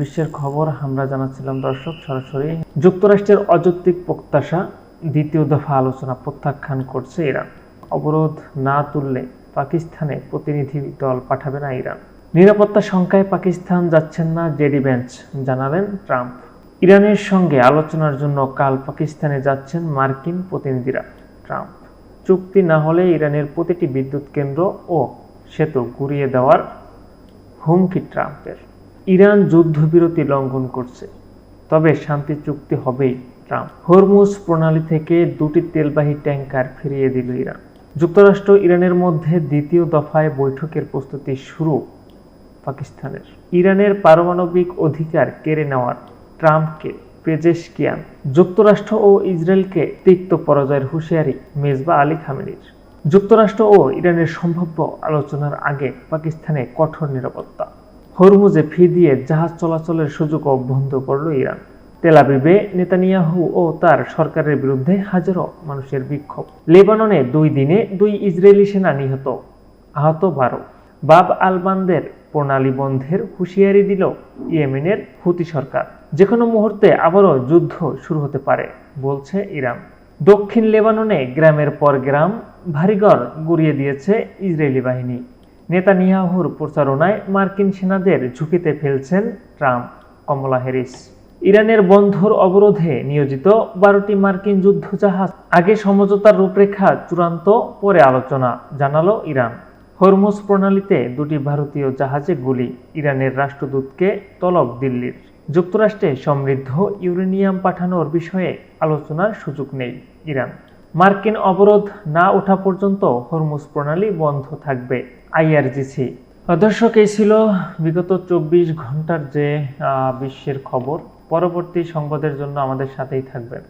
বিশ্বের খবর আমরা জানাচ্ছিলাম দর্শক সরাসরি। যুক্তরাষ্ট্রের অযৌক্তিক প্রত্যাশা, দ্বিতীয় দফা আলোচনা প্রত্যাখ্যান করছে ইরান। অবরোধ না তুললে পাকিস্তানে প্রতিনিধি দল পাঠাবে না ইরান। নিরাপত্তা শঙ্কায় পাকিস্তান যাচ্ছেন না জেডি ভ্যান্স, জানালেন ট্রাম্প। ইরানের সঙ্গে আলোচনার জন্য কাল পাকিস্তানে যাচ্ছেন মার্কিন প্রতিনিধিরা, ট্রাম্প। চুক্তি না হলে ইরানের প্রতিটি বিদ্যুৎ কেন্দ্র ও সেতু গুঁড়িয়ে দেওয়ার হুমকি ট্রাম্পের। ইরান যুদ্ধবিরতি লঙ্ঘন করছে, তবে শান্তি চুক্তি হবেই, ট্রাম্প। হরমুজ প্রণালী থেকে দুটি তেলবাহী ট্যাঙ্কার ফিরিয়ে দিল ইরান। যুক্তরাষ্ট্র ইরানের মধ্যে দ্বিতীয় দফায় বৈঠকের প্রস্তুতি শুরু পাকিস্তানের। ইরানের পারমাণবিক অধিকার কেড়ে নেওয়ার ট্রাম্পকে পেজেশকিয়ান। যুক্তরাষ্ট্র ও ইসরায়েলকে তিক্ত পরাজয়ের হুঁশিয়ারি মেজবা আলী খামেনির। যুক্তরাষ্ট্র ও ইরানের সম্ভাব্য আলোচনার আগে পাকিস্তানে কঠোর নিরাপত্তা। হরমুজে ফি দিয়ে জাহাজ চলাচলের সুযোগও বন্ধ করল ইরান। তেল আবিবে নেতানিয়াহু ও তার সরকারের বিরুদ্ধে হাজারো মানুষের বিক্ষোভ। লেবাননে 2 দিনে 2 ইসরায়েলি সেনা নিহত, আহত 12। বাব আল-মান্দের প্রণালী বন্ধের হুঁশিয়ারি দিল ইয়েমেনের হুতি সরকার। যে কোনো মুহূর্তে আবারও যুদ্ধ শুরু হতে পারে বলছে ইরান। দক্ষিণ লেবাননে গ্রামের পর গ্রাম ভারীঘর গুঁড়িয়ে দিয়েছে ইসরায়েলি বাহিনী। নেতানিয়াহুর প্রচারণায় মার্কিন সেনাদের ঝুঁকিতে ফেলছেন ট্রাম্প, কমলা হ্যারিস। ইরানের বন্দর অবরোধে নিয়োজিত 12টি মার্কিন যুদ্ধজাহাজ আগে সমঝোতার রূপরেখা চূড়ান্ত, পরে আলোচনা, জানালো ইরান। হরমুজ প্রণালীতে 2টি ভারতীয় জাহাজে গুলি, ইরানের রাষ্ট্রদূতকে তলব দিল্লির। যুক্তরাষ্ট্রে সমৃদ্ধ ইউরেনিয়াম পাঠানোর বিষয়ে আলোচনার সুযোগ নেই ইরান। মার্কিন অবরোধ না ওঠা পর্যন্ত হরমুজ প্রণালী বন্ধ থাকবে, আইআরজিসি। দর্শক, এই ছিল বিগত 24 ঘন্টার যে বিশ্বের খবর। পরবর্তী সংবাদের জন্য আমাদের সাথেই থাকবেন।